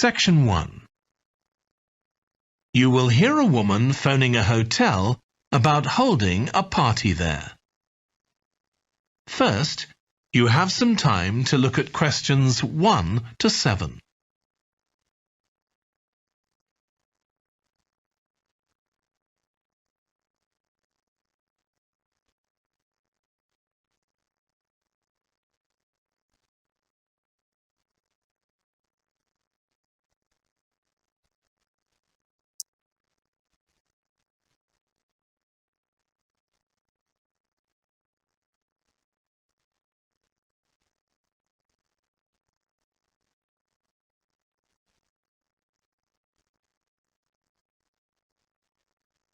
Section 1. You will hear a woman phoning a hotel about holding a party there. First, you have some time to look at questions 1 to 7.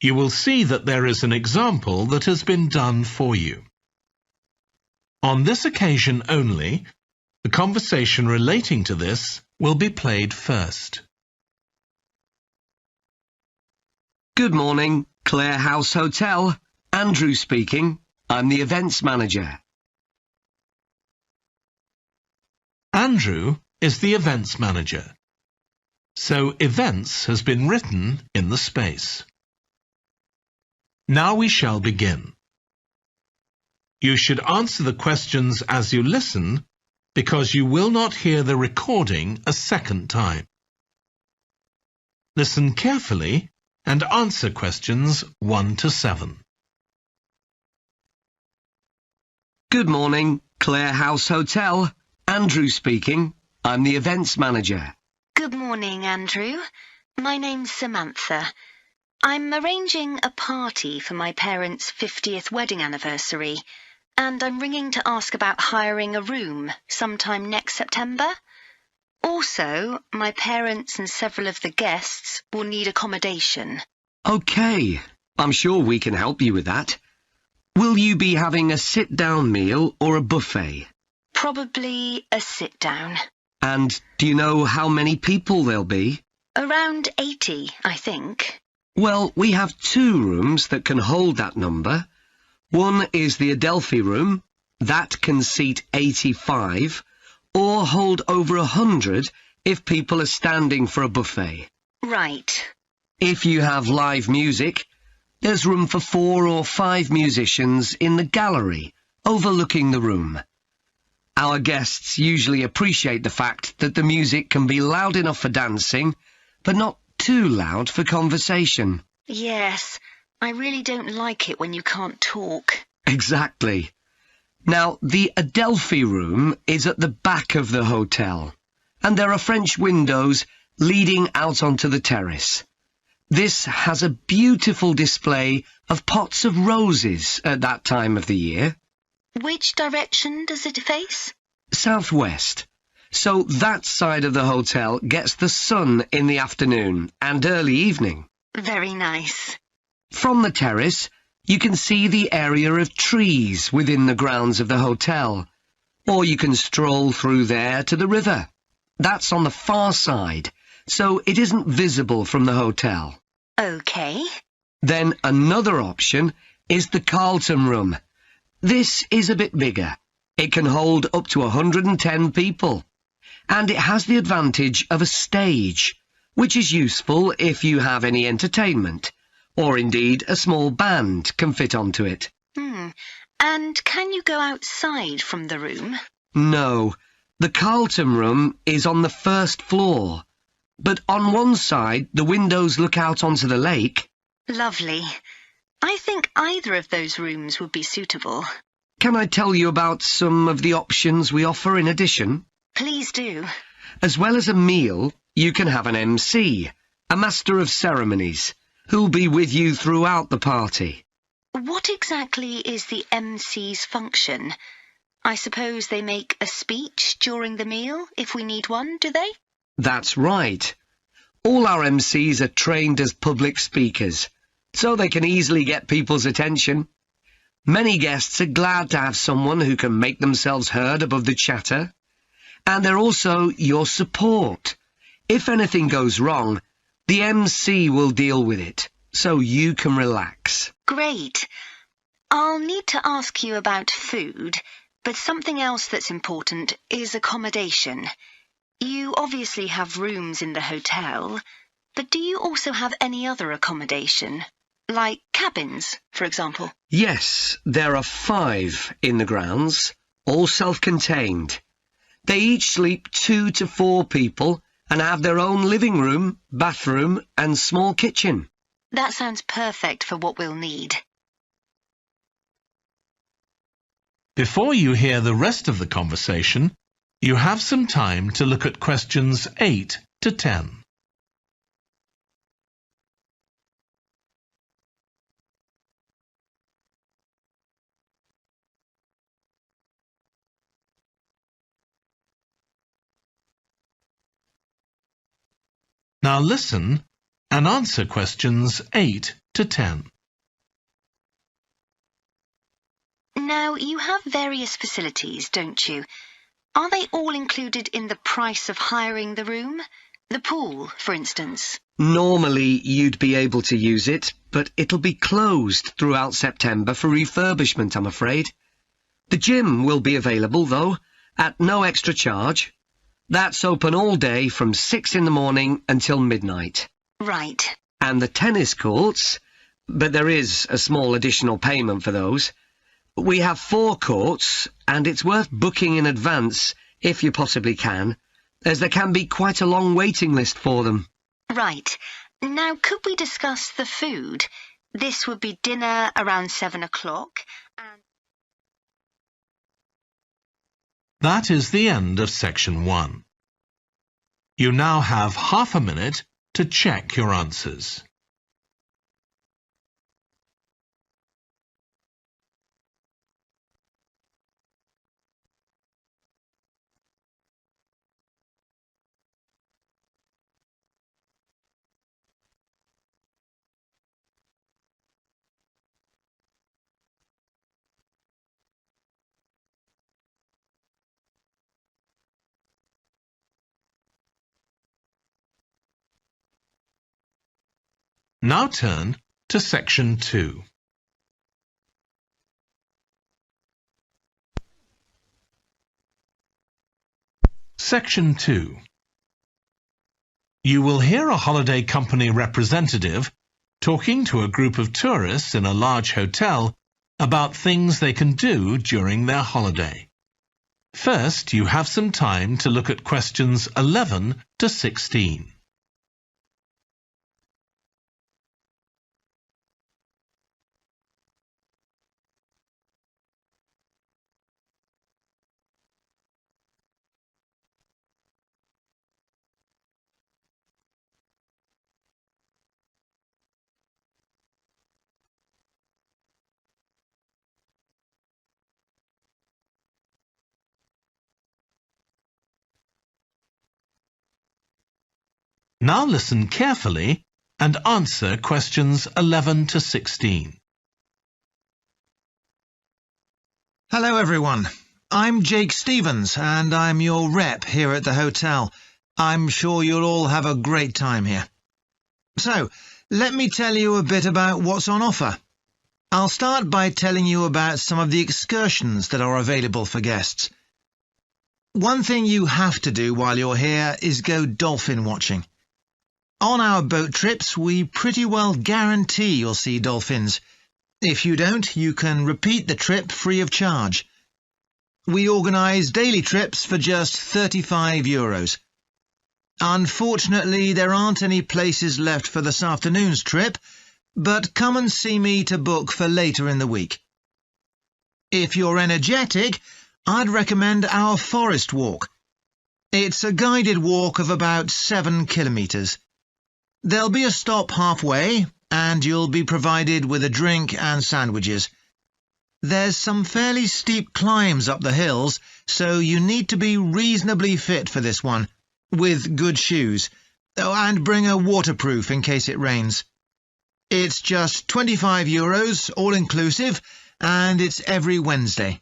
You will see that there is an example that has been done for you. On this occasion only, the conversation relating to this will be played first. Good morning, Clare House Hotel. Andrew speaking. I'm the events manager. Andrew is the events manager. So events has been written in the space. Now we shall begin. You should answer the questions as you listen, because you will not hear the recording a second time. Listen carefully and answer questions 1 to 7. Good morning, Clare House Hotel. Andrew speaking. I'm the events manager. Good morning, Andrew. My name's Samantha. I'm arranging a party for my parents' 50th wedding anniversary, and I'm ringing to ask about hiring a room sometime next September. Also, my parents and several of the guests will need accommodation. OK, I'm sure we can help you with that. Will you be having a sit-down meal or a buffet? Probably a sit-down. And do you know how many people there'll be? Around 80, I think. Well, we have 2 rooms that can hold that number. One is the Adelphi room. That can seat 85, or hold over 100 if people are standing for a buffet. Right. If you have live music, there's room for 4 or 5 musicians in the gallery, overlooking the room. Our guests usually appreciate the fact that the music can be loud enough for dancing, but not too loud for conversation. Yes, I really don't like it when you can't talk. Exactly. Now, the Adelphi room is at the back of the hotel, and there are French windows leading out onto the terrace. This has a beautiful display of pots of roses at that time of the year. Which direction does it face? Southwest. So that side of the hotel gets the sun in the afternoon and early evening. Very nice. From the terrace, you can see the area of trees within the grounds of the hotel, or you can stroll through there to the river. That's on the far side, so it isn't visible from the hotel. OK. Then another option is the Carlton room. This is a bit bigger. It can hold up to 110 people. And it has the advantage of a stage, which is useful if you have any entertainment, or indeed a small band can fit onto it. And can you go outside from the room? No, the Carlton room is on the first floor, but on one side the windows look out onto the lake. Lovely. I think either of those rooms would be suitable. Can I tell you about some of the options we offer in addition? Please do. As well as a meal, you can have an MC, a master of ceremonies, who'll be with you throughout the party. What exactly is the MC's function? I suppose they make a speech during the meal, if we need one, do they? That's right. All our MCs are trained as public speakers, so they can easily get people's attention. Many guests are glad to have someone who can make themselves heard above the chatter. And they're also your support. If anything goes wrong, the MC will deal with it, so you can relax. Great. I'll need to ask you about food, but something else that's important is accommodation. You obviously have rooms in the hotel, but do you also have any other accommodation? Like cabins, for example? Yes, there are 5 in the grounds, all self-contained. They each sleep 2 to 4 people and have their own living room, bathroom and small kitchen. That sounds perfect for what we'll need. Before you hear the rest of the conversation, you have some time to look at questions 8 to 10. Now listen and answer questions 8 to 10. Now, you have various facilities, don't you? Are they all included in the price of hiring the room? The pool, for instance? Normally you'd be able to use it, but it'll be closed throughout September for refurbishment, I'm afraid. The gym will be available, though, at no extra charge. That's open all day from 6 in the morning until midnight. Right. And the tennis courts, but there is a small additional payment for those. We have 4 courts, and it's worth booking in advance, if you possibly can, as there can be quite a long waiting list for them. Right. Now, could we discuss the food? This would be dinner around 7 o'clock. That is the end of section 1. You now have half a minute to check your answers. Now turn to section 2. Section 2. You will hear a holiday company representative talking to a group of tourists in a large hotel about things they can do during their holiday. First, you have some time to look at questions 11 to 16. Now listen carefully and answer questions 11 to 16. Hello everyone, I'm Jake Stevens and I'm your rep here at the hotel. I'm sure you'll all have a great time here. So, let me tell you a bit about what's on offer. I'll start by telling you about some of the excursions that are available for guests. One thing you have to do while you're here is go dolphin watching. On our boat trips, we pretty well guarantee you'll see dolphins. If you don't, you can repeat the trip free of charge. We organise daily trips for just €35. Unfortunately, there aren't any places left for this afternoon's trip, but come and see me to book for later in the week. If you're energetic, I'd recommend our forest walk. It's a guided walk of about 7 kilometres. There'll be a stop halfway, and you'll be provided with a drink and sandwiches. There's some fairly steep climbs up the hills, so you need to be reasonably fit for this one, with good shoes. Oh, and bring a waterproof in case it rains. It's just €25, all-inclusive, and it's every Wednesday.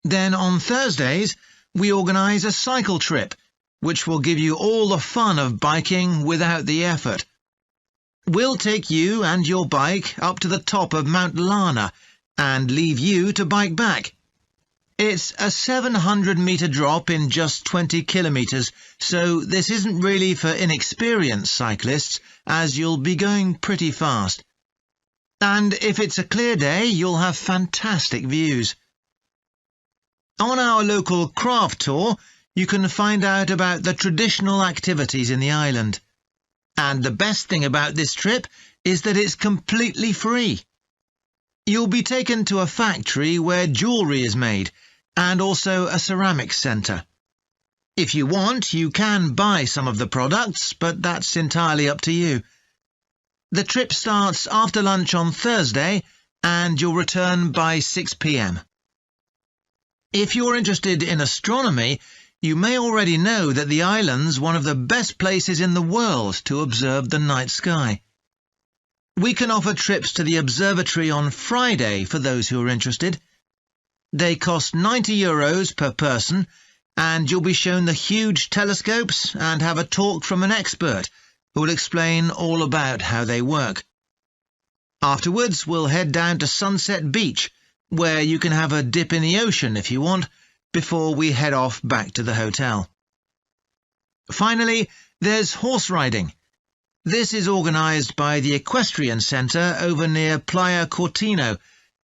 Then on Thursdays, we organise a cycle trip, which will give you all the fun of biking without the effort. We'll take you and your bike up to the top of Mount Lana and leave you to bike back. It's a 700-metre drop in just 20 kilometres, so this isn't really for inexperienced cyclists, as you'll be going pretty fast. And if it's a clear day, you'll have fantastic views. On our local craft tour, you can find out about the traditional activities in the island. And the best thing about this trip is that it's completely free. You'll be taken to a factory where jewellery is made, and also a ceramics centre. If you want, you can buy some of the products, but that's entirely up to you. The trip starts after lunch on Thursday, and you'll return by 6 p.m. If you're interested in astronomy, you may already know that the island's one of the best places in the world to observe the night sky. We can offer trips to the observatory on Friday for those who are interested. They cost €90 per person, and you'll be shown the huge telescopes and have a talk from an expert who will explain all about how they work. Afterwards, we'll head down to Sunset Beach, where you can have a dip in the ocean if you want, before we head off back to the hotel. Finally, there's horse riding. This is organised by the Equestrian Centre over near Playa Cortino,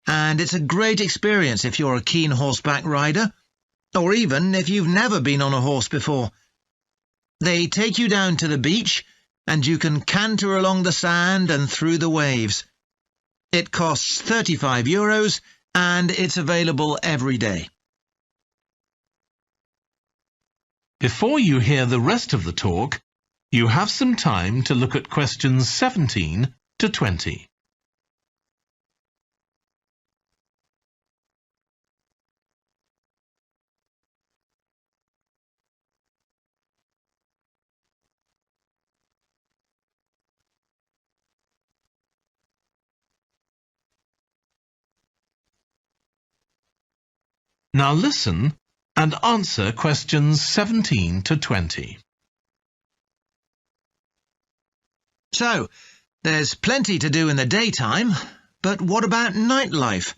and it's a great experience if you're a keen horseback rider, or even if you've never been on a horse before. They take you down to the beach, and you can canter along the sand and through the waves. It costs €35, and it's available every day. Before you hear the rest of the talk, you have some time to look at questions 17 to 20. Now listen and answer questions 17 to 20. So, there's plenty to do in the daytime, but what about nightlife?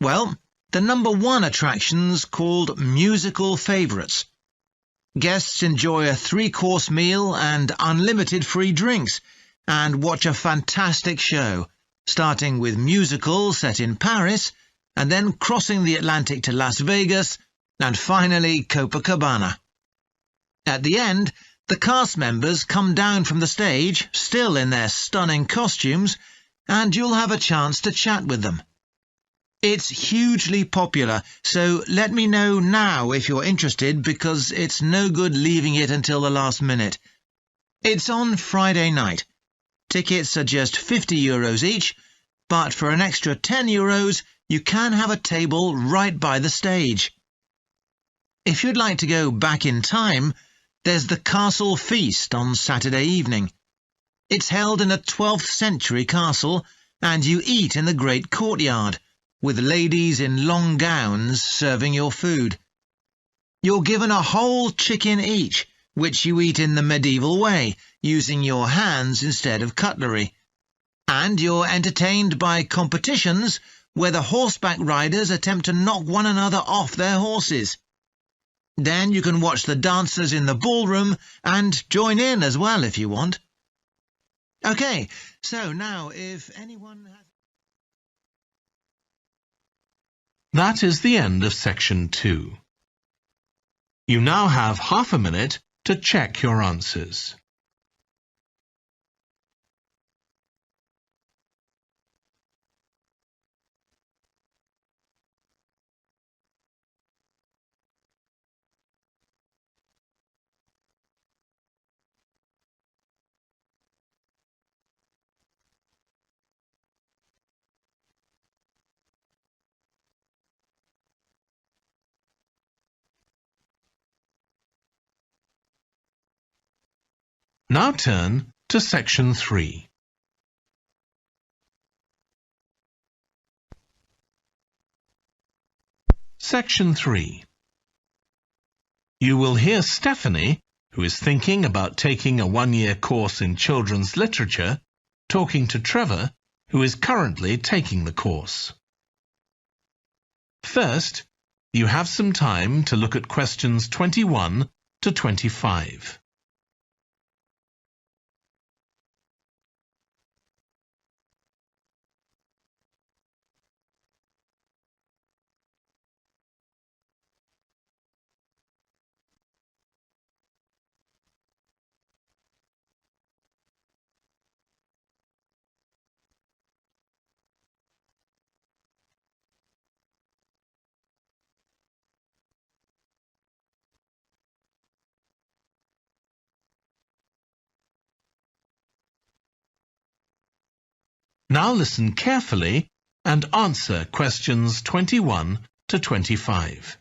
Well, the number one attraction's called Musical Favourites. Guests enjoy a 3-course meal and unlimited free drinks, and watch a fantastic show, starting with musicals set in Paris, and then crossing the Atlantic to Las Vegas, and finally Copacabana. At the end, the cast members come down from the stage, still in their stunning costumes, and you'll have a chance to chat with them. It's hugely popular, so let me know now if you're interested, because it's no good leaving it until the last minute. It's on Friday night. Tickets are just €50 each, but for an extra €10, you can have a table right by the stage. If you'd like to go back in time, there's the Castle Feast on Saturday evening. It's held in a 12th century castle, and you eat in the great courtyard, with ladies in long gowns serving your food. You're given a whole chicken each, which you eat in the medieval way, using your hands instead of cutlery. And you're entertained by competitions where the horseback riders attempt to knock one another off their horses. Then you can watch the dancers in the ballroom and join in as well if you want. OK, so now if anyone has... That is the end of section 2. You now have half a minute to check your answers. Now turn to section 3. Section 3. You will hear Stephanie, who is thinking about taking a 1-year course in children's literature, talking to Trevor, who is currently taking the course. First, You have some time to look at questions 21 to 25. Now listen carefully and answer questions 21 to 25.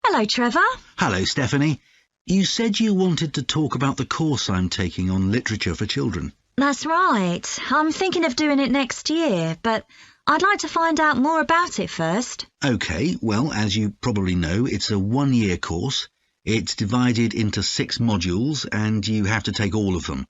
Hello, Trevor. Hello, Stephanie. You said you wanted to talk about the course I'm taking on literature for children. That's right. I'm thinking of doing it next year, but I'd like to find out more about it first. OK, well, as you probably know, it's a one-year course. It's divided into 6 modules, and you have to take all of them.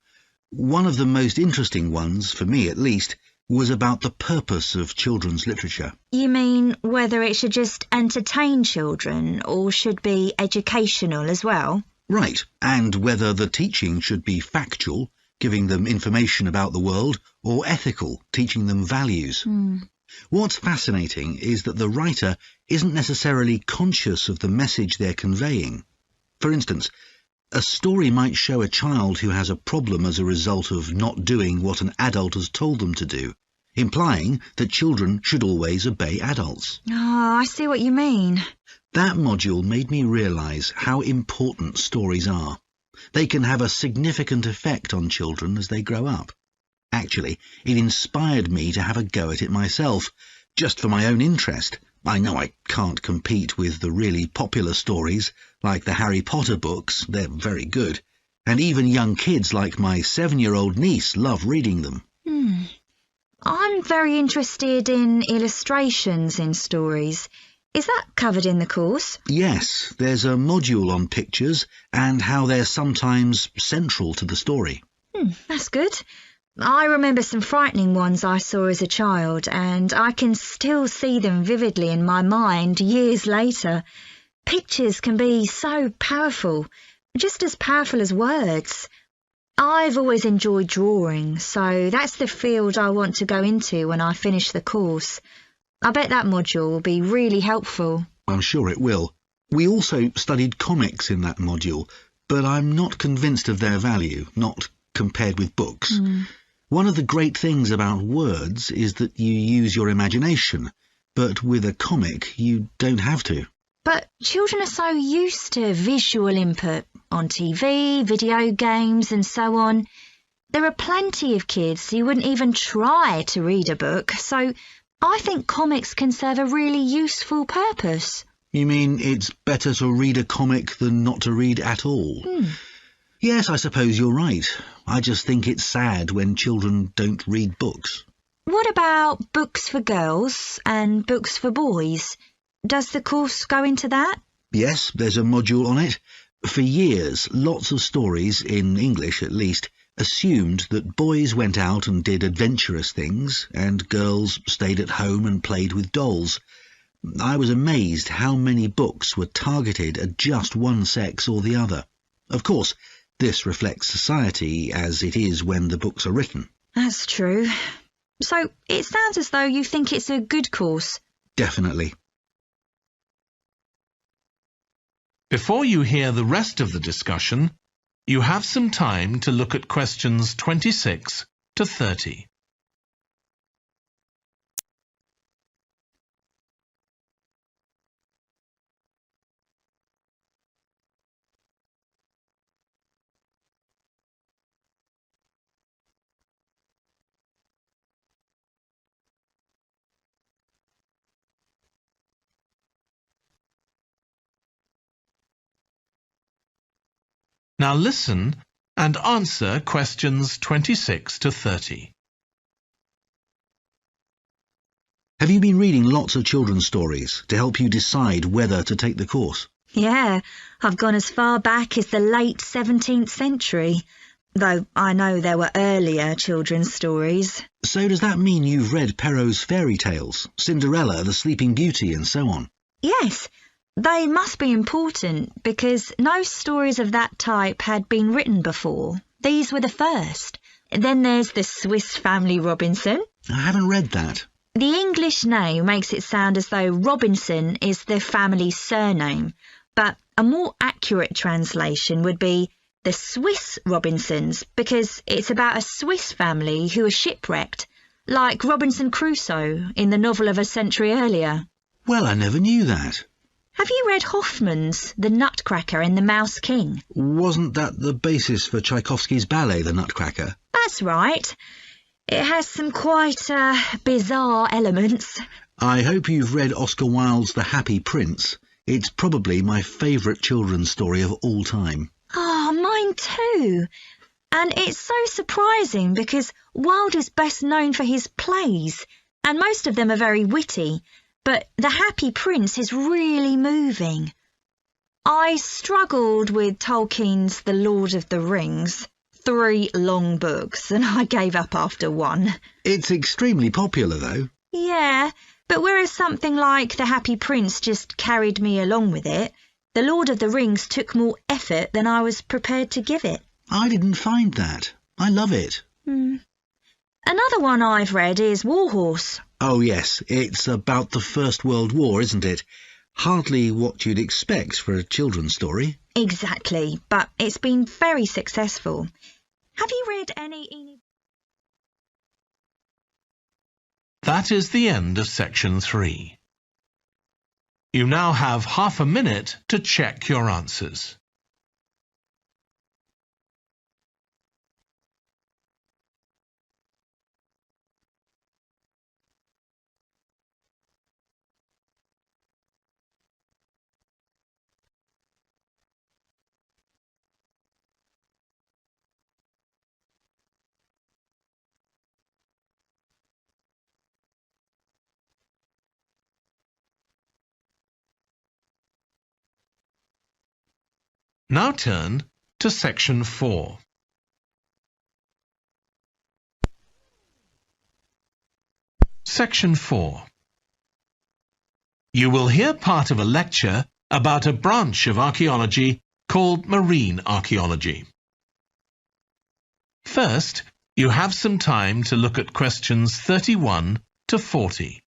One of the most interesting ones, for me at least, was about the purpose of children's literature. You mean whether it should just entertain children or should be educational as well? Right, and whether the teaching should be factual, giving them information about the world, or ethical, teaching them values. What's fascinating is that the writer isn't necessarily conscious of the message they're conveying. For instance, a story might show a child who has a problem as a result of not doing what an adult has told them to do, implying that children should always obey adults. Oh, I see what you mean. That module made me realise how important stories are. They can have a significant effect on children as they grow up. Actually, it inspired me to have a go at it myself, just for my own interest. I know I can't compete with the really popular stories, like the Harry Potter books. They're very good. And even young kids like my 7-year-old niece love reading them. I'm very interested in illustrations in stories. Is that covered in the course? Yes, there's a module on pictures and how they're sometimes central to the story. That's good. I remember some frightening ones I saw as a child, and I can still see them vividly in my mind years later. Pictures can be so powerful, just as powerful as words. I've always enjoyed drawing, so that's the field I want to go into when I finish the course. I bet that module will be really helpful. I'm sure it will. We also studied comics in that module, but I'm not convinced of their value, not compared with books. One of the great things about words is that you use your imagination, but with a comic you don't have to. But children are so used to visual input on TV, video games and so on. There are plenty of kids who wouldn't even try to read a book, so I think comics can serve a really useful purpose. You mean it's better to read a comic than not to read at all? Yes, I suppose you're right. I just think it's sad when children don't read books. What about books for girls and books for boys? Does the course go into that? Yes, there's a module on it. For years, lots of stories, in English at least, assumed that boys went out and did adventurous things and girls stayed at home and played with dolls. I was amazed how many books were targeted at just one sex or the other. Of course, this reflects society as it is when the books are written. That's true. So it sounds as though you think it's a good course. Definitely. Before you hear the rest of the discussion, you have some time to look at questions 26 to 30. Now listen and answer questions 26 to 30. Have you been reading lots of children's stories to help you decide whether to take the course? Yeah, I've gone as far back as the late 17th century. though I know there were earlier children's stories. So does that mean you've read Perrault's fairy tales, Cinderella, the Sleeping Beauty, and so on? Yes, they must be important because no stories of that type had been written before. These were the first. Then there's the Swiss Family Robinson. I haven't read that. The English name makes it sound as though Robinson is the family's surname, but a more accurate translation would be the Swiss Robinsons, because it's about a Swiss family who are shipwrecked, like Robinson Crusoe in the novel of a century earlier. Well, I never knew that. Have you read Hoffmann's The Nutcracker and the Mouse King? Wasn't that the basis for Tchaikovsky's ballet, The Nutcracker? That's right. It has some quite bizarre elements. I hope you've read Oscar Wilde's The Happy Prince. It's probably my favourite children's story of all time. Oh, mine too. And it's so surprising because Wilde is best known for his plays, and most of them are very witty, but The Happy Prince is really moving. I struggled with Tolkien's The Lord of the Rings. 3 long books, and I gave up after 1. It's extremely popular, though. Yeah, but whereas something like The Happy Prince just carried me along with it, The Lord of the Rings took more effort than I was prepared to give it. I didn't find that. I love it. Another one I've read is Warhorse. Oh, yes, it's about the First World War, isn't it? Hardly what you'd expect for a children's story. Exactly, but it's been very successful. Have you read any... That is the end of section 3. You now have half a minute to check your answers. Now turn to section 4. Section 4. You will hear part of a lecture about a branch of archaeology called marine archaeology. First, you have some time to look at questions 31 to 40.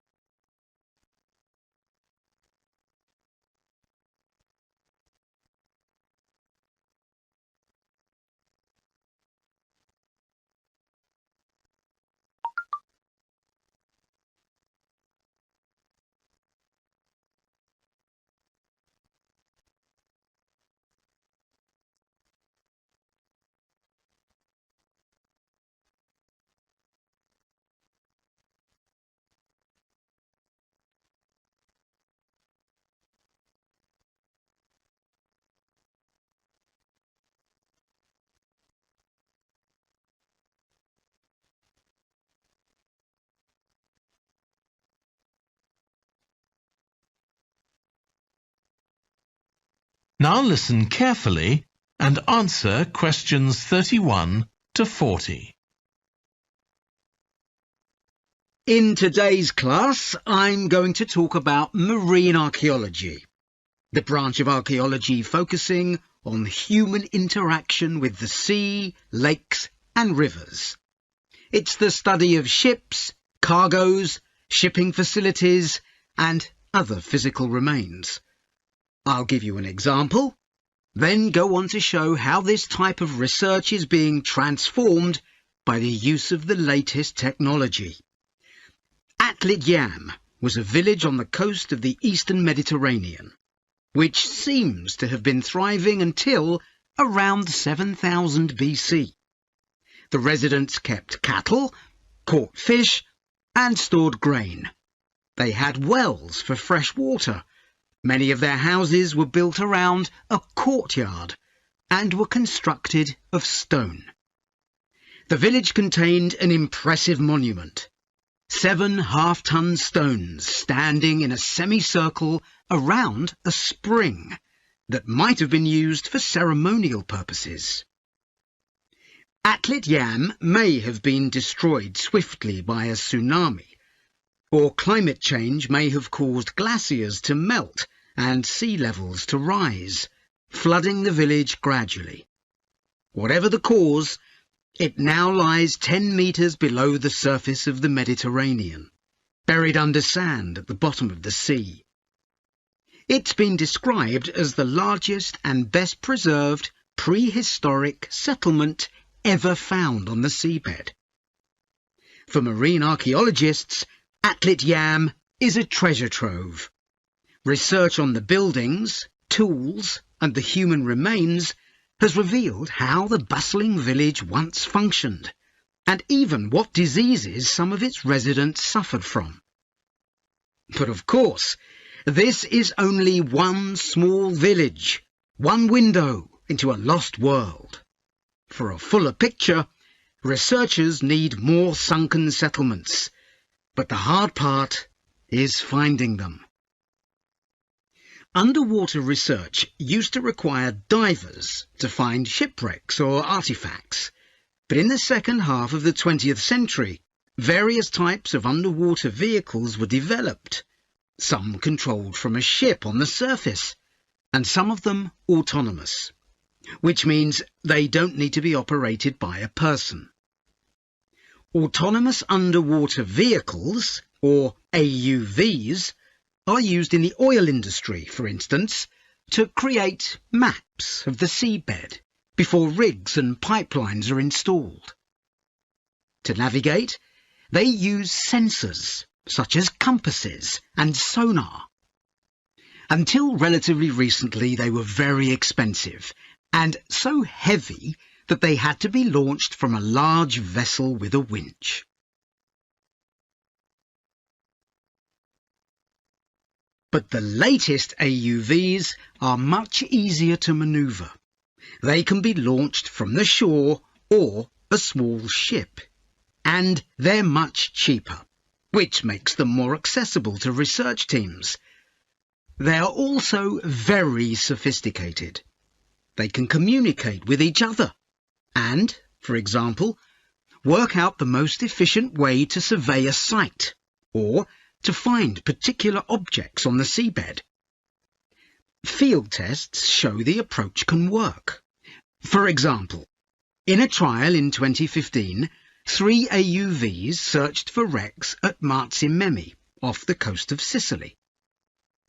Now listen carefully and answer questions 31 to 40. In today's class, I'm going to talk about marine archaeology, the branch of archaeology focusing on human interaction with the sea, lakes and rivers. It's the study of ships, cargoes, shipping facilities and other physical remains. I'll give you an example, then go on to show how this type of research is being transformed by the use of the latest technology. Atlit Yam was a village on the coast of the eastern Mediterranean, which seems to have been thriving until around 7000 BC. The residents kept cattle, caught fish, and stored grain. They had wells for fresh water. Many of their houses were built around a courtyard and were constructed of stone. The village contained an impressive monument, 7 half-ton stones standing in a semicircle around a spring that might have been used for ceremonial purposes. Atlit Yam may have been destroyed swiftly by a tsunami, or climate change may have caused glaciers to melt and sea levels to rise, flooding the village gradually. Whatever the cause, it now lies 10 metres below the surface of the Mediterranean, buried under sand at the bottom of the sea. It's been described as the largest and best preserved prehistoric settlement ever found on the seabed. For marine archaeologists, Atlit Yam is a treasure trove. Research on the buildings, tools, and the human remains has revealed how the bustling village once functioned, and even what diseases some of its residents suffered from. But of course, this is only one small village, one window into a lost world. For a fuller picture, researchers need more sunken settlements, but the hard part is finding them. Underwater research used to require divers to find shipwrecks or artifacts, but in the second half of the 20th century, various types of underwater vehicles were developed, some controlled from a ship on the surface, and some of them autonomous, which means they don't need to be operated by a person. Autonomous underwater vehicles, or AUVs, are used in the oil industry, for instance, to create maps of the seabed before rigs and pipelines are installed. To navigate, they use sensors, such as compasses and sonar. Until relatively recently, they were very expensive and so heavy that they had to be launched from a large vessel with a winch. But the latest AUVs are much easier to manoeuvre. They can be launched from the shore or a small ship, and they're much cheaper, which makes them more accessible to research teams. They are also very sophisticated. They can communicate with each other and, for example, work out the most efficient way to survey a site or to find particular objects on the seabed. Field tests show the approach can work. For example, in a trial in 2015, 3 AUVs searched for wrecks at Marzi off the coast of Sicily.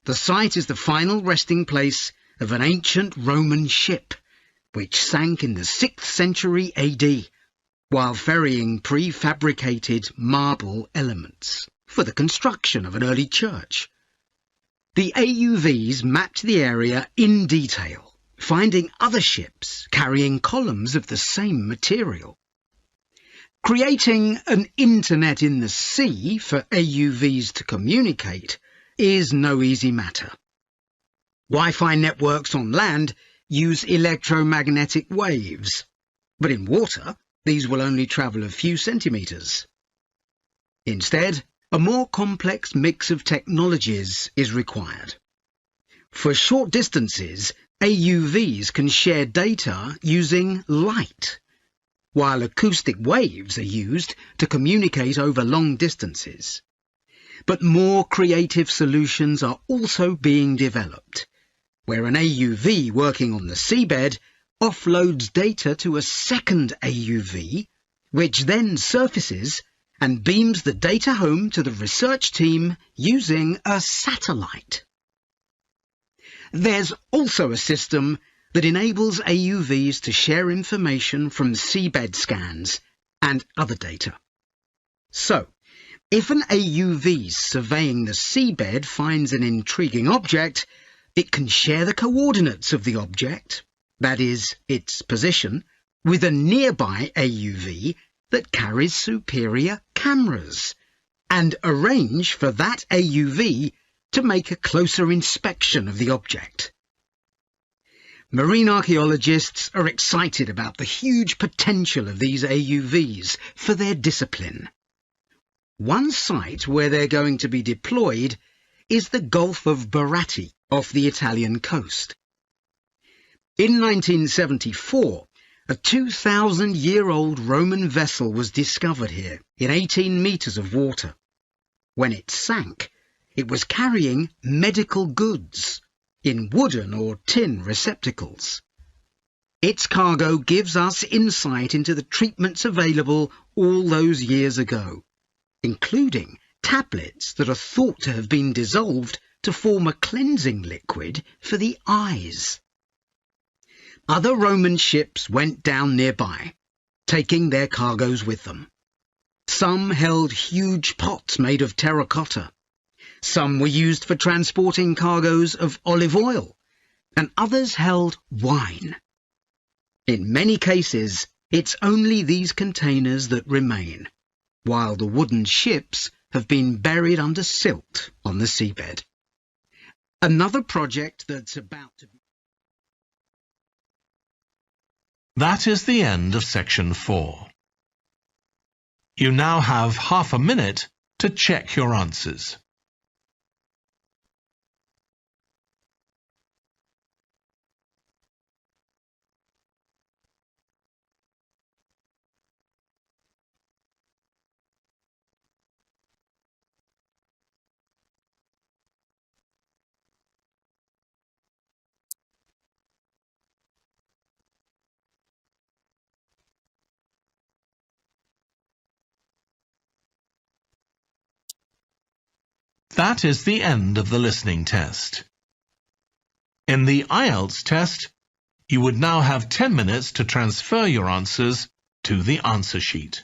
The site is the final resting place of an ancient Roman ship, which sank in the 6th century AD, while ferrying prefabricated marble elements for the construction of an early church. The AUVs mapped the area in detail, finding other ships carrying columns of the same material. Creating an internet in the sea for AUVs to communicate is no easy matter. Wi-Fi networks on land use electromagnetic waves, but in water these will only travel a few centimetres. Instead, a more complex mix of technologies is required. For short distances, AUVs can share data using light, while acoustic waves are used to communicate over long distances. But more creative solutions are also being developed, where an AUV working on the seabed offloads data to a second AUV, which then surfaces and beams the data home to the research team using a satellite. There's also a system that enables AUVs to share information from seabed scans and other data. So, if an AUV surveying the seabed finds an intriguing object, it can share the coordinates of the object, that is, its position, with a nearby AUV that carries superior cameras, and arrange for that AUV to make a closer inspection of the object. Marine archaeologists are excited about the huge potential of these AUVs for their discipline. One site where they're going to be deployed is the Gulf of Baratti off the Italian coast. In 1974, A 2,000-year-old Roman vessel was discovered here in 18 metres of water. When it sank, it was carrying medical goods in wooden or tin receptacles. Its cargo gives us insight into the treatments available all those years ago, including tablets that are thought to have been dissolved to form a cleansing liquid for the eyes. Other Roman ships went down nearby, taking their cargoes with them. Some held huge pots made of terracotta. Some were used for transporting cargoes of olive oil, and others held wine. In many cases, it's only these containers that remain, while the wooden ships have been buried under silt on the seabed. Another project that's about to be... That is the end of section 4. You now have half a minute to check your answers. That is the end of the listening test. In the IELTS test, you would now have 10 minutes to transfer your answers to the answer sheet.